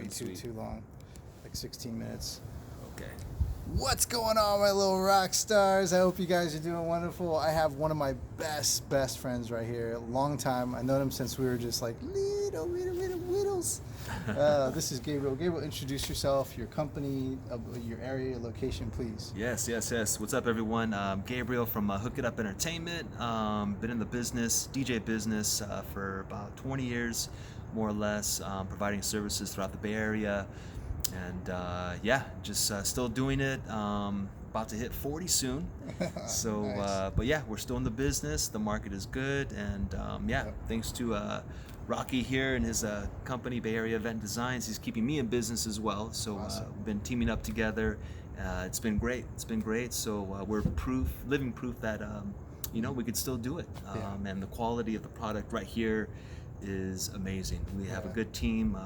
Be too long, like 16 minutes. Okay. What's going on, my little rock stars? I hope you guys are doing wonderful. I have one of my best friends right here. Long time. I known him since we were just like little whittles. This is Gabriel. Gabriel, introduce yourself, your company, your area, your location, please. Yes. What's up, everyone? Gabriel from Hook It Up Entertainment. Been in the business, DJ business, for about 20 years, more or less, providing services throughout the Bay Area. And just still doing it. About to hit 40 soon. So, Nice. but yeah, we're still in the business. The market is good, and thanks to Rocky here and his company, BayAreaEventDesigns, he's keeping me in business as well. So Awesome. we've been teaming up together. It's been great. So we're living proof that we could still do it. And the quality of the product right here is amazing. We have a good team.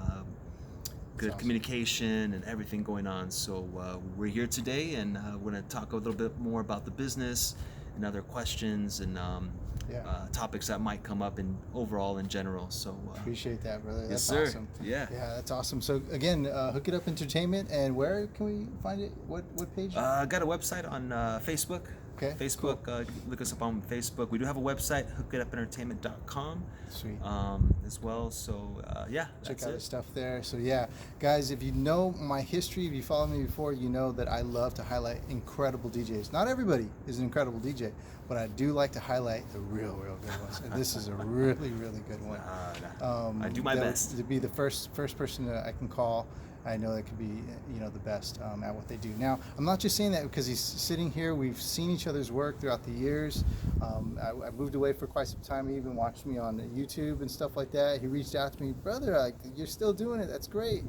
Good awesome. Communication and everything going on. So we're here today, and we're going to talk a little bit more about the business and other questions and topics that might come up in overall in general. So appreciate that, brother. That's yes, sir. Awesome. Yeah, that's awesome. So again, Hook It Up Entertainment, and where can we find it? What page? I got a website on Facebook. Okay, Facebook, cool. Look us up on Facebook. We do have a website, hookitupentertainment.com. Sweet. As well. So Check out his stuff there. So guys, if you know my history, if you follow me before, you know that I love to highlight incredible DJs. Not everybody is an incredible DJ, but I do like to highlight the real good ones. And this is a really good one. I do my best to be the first person that I can call. I know that could be, the best at what they do. Now, I'm not just saying that because he's sitting here. We've seen each other's work throughout the years. I moved away for quite some time. He even watched me on YouTube and stuff like that. He reached out to me, brother, you're still doing it. That's great.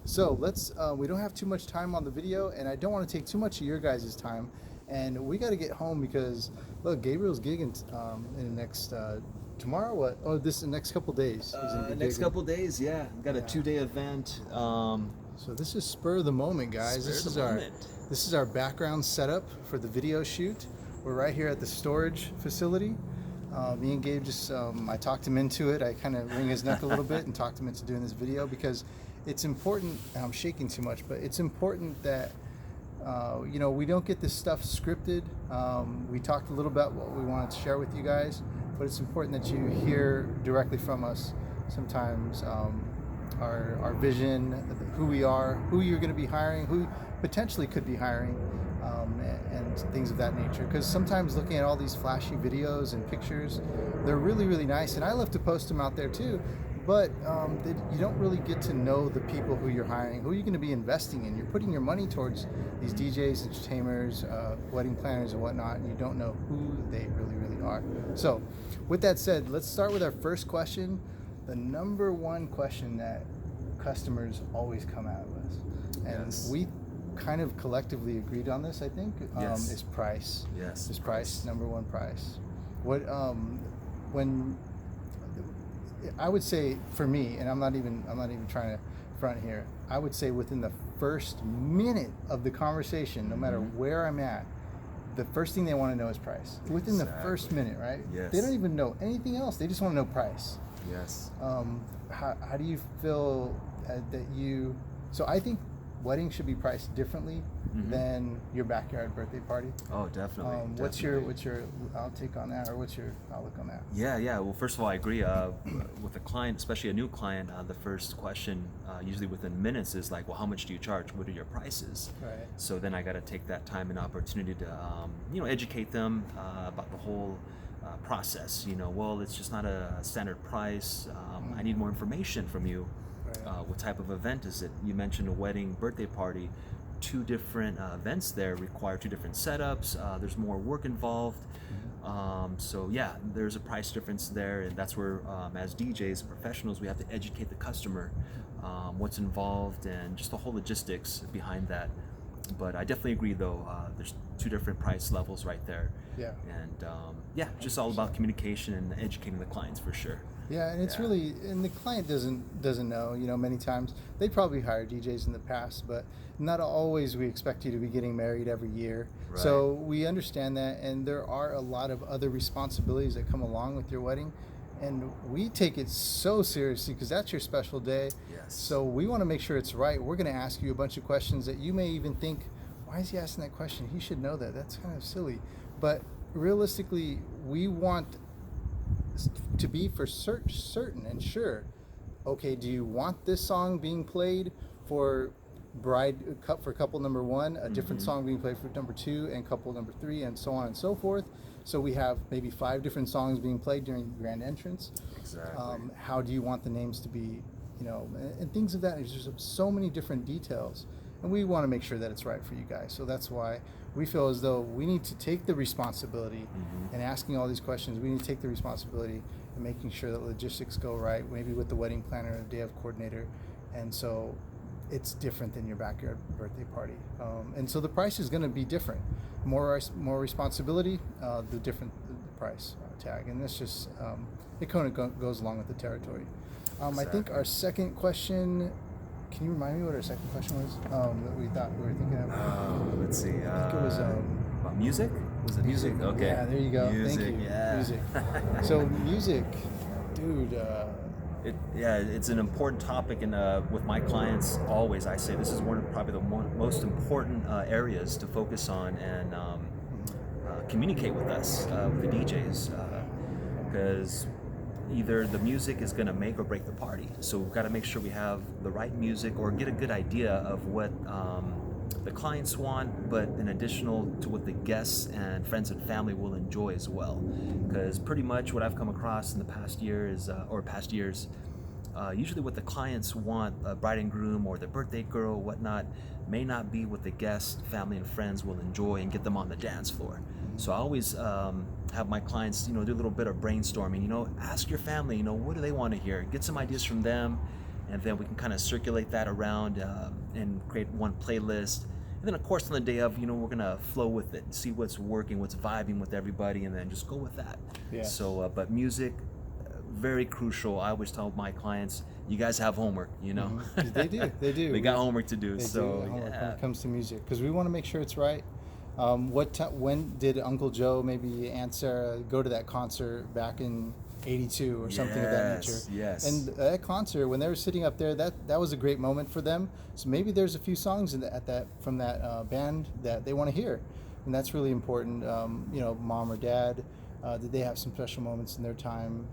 So let's, we don't have too much time on the video, and I don't want to take too much of your guys' time. And we got to get home because, look, Gabriel's gigging in the next... tomorrow, what? Oh, the next couple days. Next couple days, got a 2-day event. So this is spur of the moment, guys. This is our background setup for the video shoot. We're right here at the storage facility. Me and Gabe I talked him into it. I kind of wring his neck a little bit and talked him into doing this video because it's important. I'm shaking too much, but it's important that we don't get this stuff scripted. We talked a little about what we wanted to share with you guys. But it's important that you hear directly from us sometimes our vision, who we are, who you're going to be hiring, who potentially could be hiring, and things of that nature. Because sometimes looking at all these flashy videos and pictures, they're really nice, and I love to post them out there too. But you don't really get to know the people who you're hiring, who you're going to be investing in. You're putting your money towards these DJs, entertainers, wedding planners, and whatnot, and you don't know who they really are. So, with that said, let's start with our first question. The number one question that customers always come out of us, and we kind of collectively agreed on this, I think, is price. Yes. Is price. Number one, price. What when I would say for me, and I'm not even trying to front here, I would say within the first minute of the conversation, no matter where I'm at, the first thing they want to know is price. Within the first minute, right? Yes. They don't even know anything else. They just want to know price. Yes. How do you feel that you... So I think weddings should be priced differently than your backyard birthday party. Oh, definitely. What's your outtake on that, or what's your outlook on that? Yeah. Well, first of all, I agree with a client, especially a new client. The first question, usually within minutes, is like, well, how much do you charge? What are your prices? Right. So then I got to take that time and opportunity to, educate them about the whole process. Well, it's just not a standard price. I need more information from you. Right. What type of event is it? You mentioned a wedding, birthday party. 2 different events there require 2 different setups. There's more work involved. So there's a price difference there, and that's where as DJs, professionals, we have to educate the customer what's involved and just the whole logistics behind that. But I definitely agree, though, there's 2 different price levels right there. Yeah. And just all about communication and educating the clients for sure. Yeah, and it's really, and the client doesn't know. Many times they probably hired DJs in the past, but not always we expect you to be getting married every year. Right. So we understand that, and there are a lot of other responsibilities that come along with your wedding, And we take it so seriously because that's your special day. Yes. So we want to make sure it's right. We're going to ask you a bunch of questions that you may even think, why is he asking that question? He should know that. That's kind of silly. But realistically, we want to be for certain and sure. Okay, do you want this song being played for couple number 1, a different song being played for number 2, and couple number 3, and so on and so forth? So we have maybe 5 different songs being played during the grand entrance. Exactly. How do you want the names to be, and things of that. There's so many different details, and we want to make sure that it's right for you guys. So that's why we feel as though we need to take the responsibility and asking all these questions. We need to take the responsibility and making sure that logistics go right, maybe with the wedding planner and day of coordinator. And so it's different than your backyard birthday party. And so the price is going to be different. More responsibility, the different the price tag. And that's just, it kind of goes along with the territory. Exactly. I think our second question, can you remind me what our second question was that we were thinking of? Let's see. I think it was about music? Was it music? Okay. Yeah, there you go. Music, Thank you. yeah. Music. So music, dude. It's an important topic, and with my clients, always I say this is one of probably the most important areas to focus on and communicate with us, with the DJs, because either the music is going to make or break the party. So we've got to make sure we have the right music or get a good idea of what the clients want, but in additional to what the guests and friends and family will enjoy as well. Because pretty much what I've come across in the past years, usually what the clients want, a bride and groom or the birthday girl, whatnot, may not be what the guests, family, and friends will enjoy and get them on the dance floor. So I always have my clients, do a little bit of brainstorming. Ask your family, what do they want to hear? Get some ideas from them, and then we can kind of circulate that around and create one playlist. And then, of course, on the day of, we're gonna flow with it, see what's working, what's vibing with everybody, and then just go with that. Yeah. So, but music, very crucial. I always tell my clients, you guys have homework, They do. They got homework to do. They so do when it comes to music, because we want to make sure it's right. When did Uncle Joe, maybe Aunt Sarah, go to that concert back in '82 or something of that nature? Yes. And that concert, when they were sitting up there, that was a great moment for them. So maybe there's a few songs from that band that they want to hear, and that's really important. Mom or dad, did they have some special moments in their time?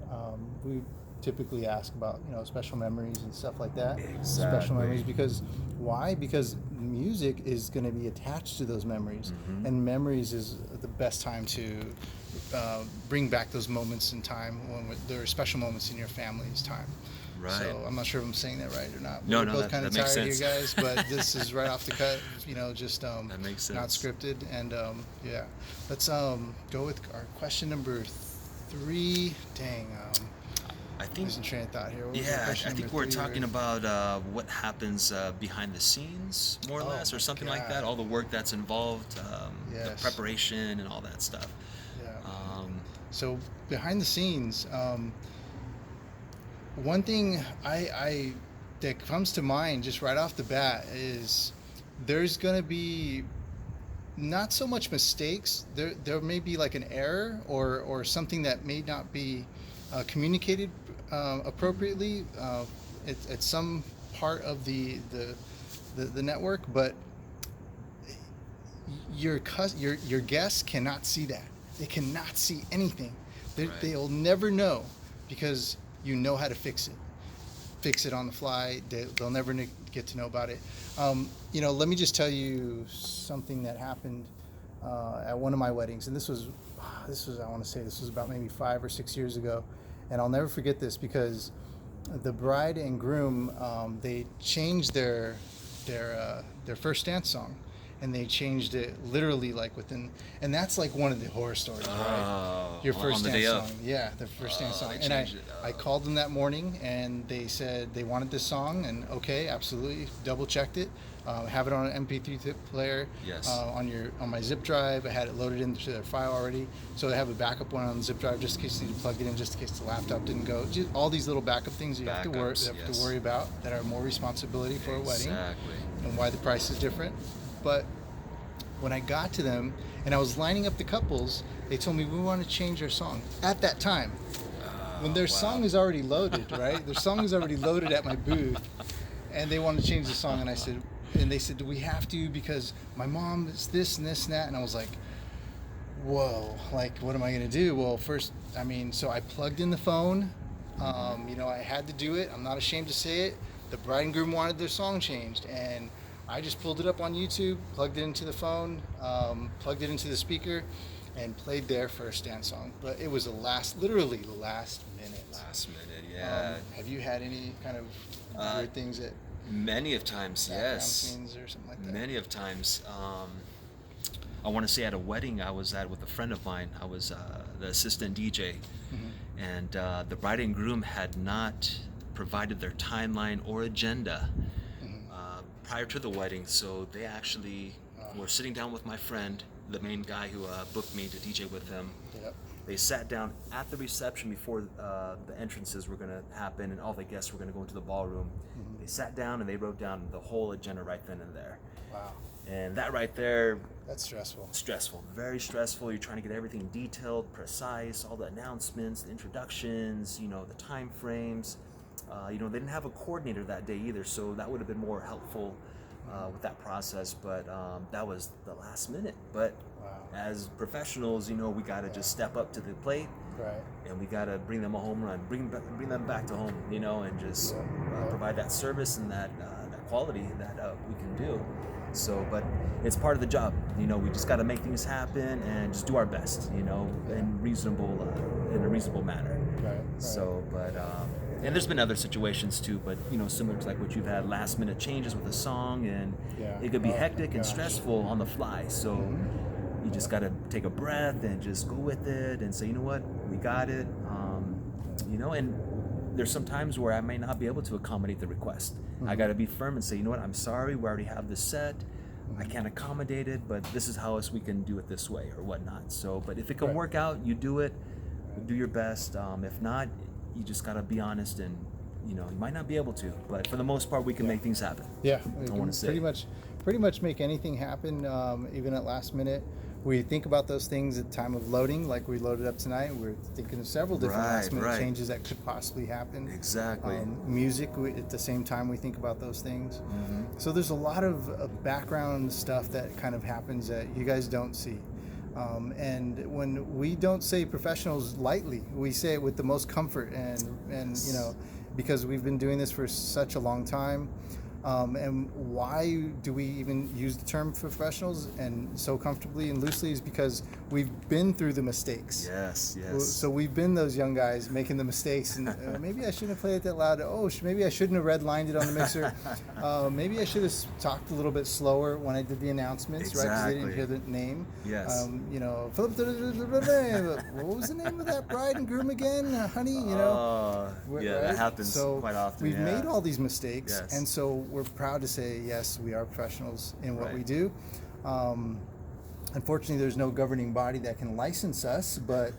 We typically ask about special memories and stuff like that. Exactly. Special memories, because why? Because music is going to be attached to those memories, and memories is the best time to bring back those moments in time when there are special moments in your family's time. Right. So I'm not sure if I'm saying that right or not. No, We're no, both that kind of makes tired sense. here, guys, but this is right off the cut. Just that makes sense. not scripted, and yeah. Let's go with our question number 3. Dang. I think. Losing train of thought here. What was Yeah, question I think number we're 3, talking right? about what happens behind the scenes, more or less, or my something like God. that. All the work that's involved, the Yes. preparation, and all that stuff. Yeah. So behind the scenes, one thing I that comes to mind just right off the bat is there's going to be not so much mistakes. There may be like an error or something that may not be communicated appropriately at some part of the network, but your guests cannot see that. They cannot see anything. Right. They'll never know, because you know how to fix it on the fly. They'll never get to know about it. Let me just tell you something that happened at one of my weddings, and this was I want to say this was about maybe 5 or 6 years ago, and I'll never forget this, because the bride and groom, they changed their first dance song, and they changed it literally like within, and that's like one of the horror stories, right? Your first on the dance day song, of. yeah, the first dance song. They And changed it. I called them that morning, and they said they wanted this song, and okay, absolutely, double checked it, have it on an MP3 player, Yes. on my zip drive. I had it loaded into their file already, so I have a backup one on the zip drive just in case you need to plug it in, just in case the laptop didn't go. Just all these little backup things you have to Backups, worry about, that are more responsibility for a wedding, Exactly. and why the price is different. But when I got to them and I was lining up the couples, they told me, we want to change our song at that time. when their song is already loaded, right? Their song is already loaded at my booth, and they want to change the song, and they said, do we have to, because my mom is this and this and that, and I was like, whoa, like, what am I going to do? Well, first, so I plugged in the phone. I had to do it. I'm not ashamed to say it. The bride and groom wanted their song changed, and I just pulled it up on YouTube, plugged it into the phone, plugged it into the speaker, and played their first dance song. But it was literally last minute. Last minute, yeah. Have you had any kind of weird things that... Many of times, yes. Scenes or something like that? Many of times. I want to say at a wedding I was at with a friend of mine. I was the assistant DJ, and the bride and groom had not provided their timeline or agenda prior to the wedding, so they actually were sitting down with my friend, the main guy who booked me to DJ with him. Yep. They sat down at the reception before the entrances were going to happen and all the guests were going to go into the ballroom. They sat down and they wrote down the whole agenda right then and there. Wow. And that right there... That's stressful. Stressful. Very stressful. You're trying to get everything detailed, precise, all the announcements, the introductions, the time frames. They didn't have a coordinator that day either, so that would have been more helpful with that process. But that was the last minute. But as professionals, we got to just step up to the plate. Right. And we got to bring them a home run, bring them back to home, and just provide that service and that quality that we can do. So, but it's part of the job. We just got to make things happen and just do our best, in a reasonable manner. Right. So, but and there's been other situations too, but similar to like what you've had, last minute changes with a song, and it could be hectic and stressful on the fly. So you just got to take a breath and just go with it and say, you know what, we got it. And there's some times where I may not be able to accommodate the request. I got to be firm and say, you know what, I'm sorry, we already have this set. I can't accommodate it, but this is how else we can do it this way or whatnot. So, but if it can work out, you do it, do your best. If not, you just got to be honest, and you might not be able to, but for the most part, we can make things happen. Yeah, I want to say pretty much make anything happen, even at last minute. We think about those things at the time of loading, like we loaded up tonight. We're thinking of several different last minute changes that could possibly happen. Exactly. Music, at the same time, we think about those things. So there's a lot of background stuff that kind of happens that you guys don't see. And when we don't say professionals lightly, we say it with the most comfort and because we've been doing this for such a long time. And why do we even use the term professionals and so comfortably and loosely is because we've been through the mistakes. Yes. So we've been those young guys making the mistakes, and maybe I shouldn't have played it that loud. Maybe I shouldn't have redlined it on the mixer. Maybe I should have talked a little bit slower when I did the announcements, right? Because they didn't hear the name. Yes. Philip, what was the name of that bride and groom again, honey? That happens quite often. We've made all these mistakes, and so we're proud to say, yes, we are professionals in what we do. Unfortunately, there's no governing body that can license us, but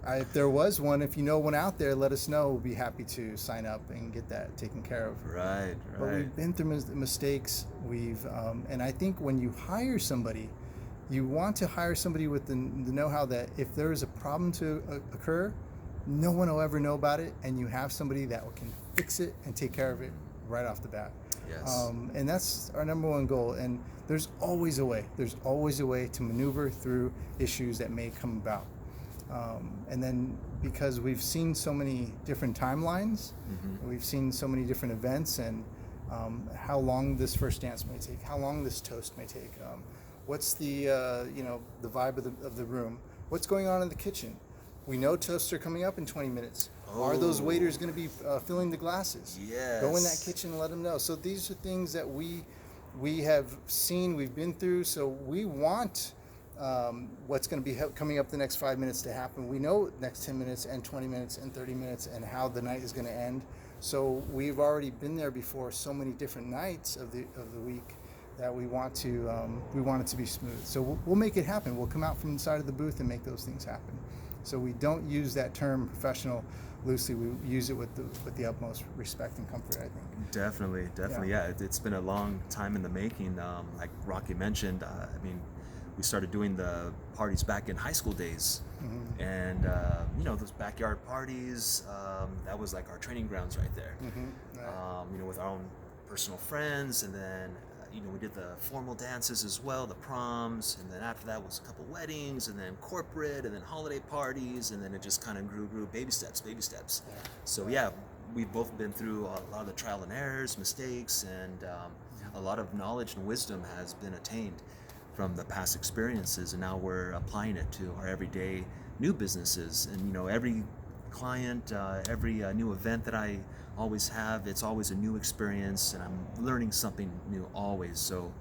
if there was one, if you know one out there, let us know. We'll be happy to sign up and get that taken care of. Right. But we've been through mistakes. And I think when you hire somebody, you want to hire somebody with the know-how that if there is a problem to occur, no one will ever know about it, and you have somebody that can fix it and take care of it right off the bat. Yes. And that's our number one goal. And there's always a way. There's always a way to maneuver through issues that may come about. And then because we've seen so many different timelines, we've seen so many different events, and how long this first dance may take, how long this toast may take, what's the the vibe of the room, what's going on in the kitchen. We know toasts are coming up in 20 minutes. Are those waiters going to be filling the glasses? Yes. Go in that kitchen and let them know. So these are things that we have seen, we've been through. So we want what's going to be coming up the next 5 minutes to happen. We know next 10 minutes and 20 minutes and 30 minutes and how the night is going to end. So we've already been there before so many different nights of the week that we want it to be smooth. So we'll make it happen. We'll come out from inside of the booth and make those things happen. So we don't use that term professional loosely. We use it with the utmost respect and comfort, I think. Definitely. Yeah. It's been a long time in the making. Like Rocky mentioned, we started doing the parties back in high school days. And you know, those backyard parties, that was like our training grounds right there. Right. You know, with our own personal friends, and then you know, we did the formal dances as well, the proms, and then after that was a couple weddings, and then corporate, and then holiday parties, and then it just kind of grew, baby steps. Yeah. So yeah, we've both been through a lot of the trial and errors, mistakes, and a lot of knowledge and wisdom has been attained from the past experiences, and now we're applying it to our everyday new businesses. And you know, every client, every new event that I always have, it's always a new experience, and I'm learning something new always. So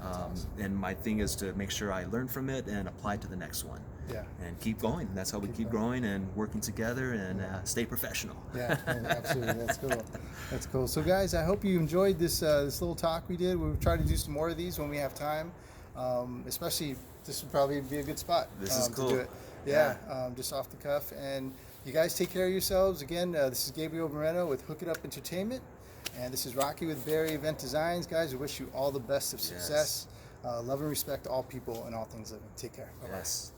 Awesome. and my thing is to make sure I learn from it and apply it to the next one. Yeah. And keep going. That's how we keep growing and working together and stay professional. Yeah, absolutely. That's cool. That's cool. So guys, I hope you enjoyed this this little talk we did. We'll try to do some more of these when we have time. Especially, this would probably be a good spot. This is cool. To do it. Yeah, just off the cuff. And you guys take care of yourselves. Again, this is Gabriel Moreno with Hook It Up Entertainment. And this is Rocky with BayAreaEventDesigns. Guys, we wish you all the best of success. Love and respect to all people and all things living. Take care. Bye-bye. Yes.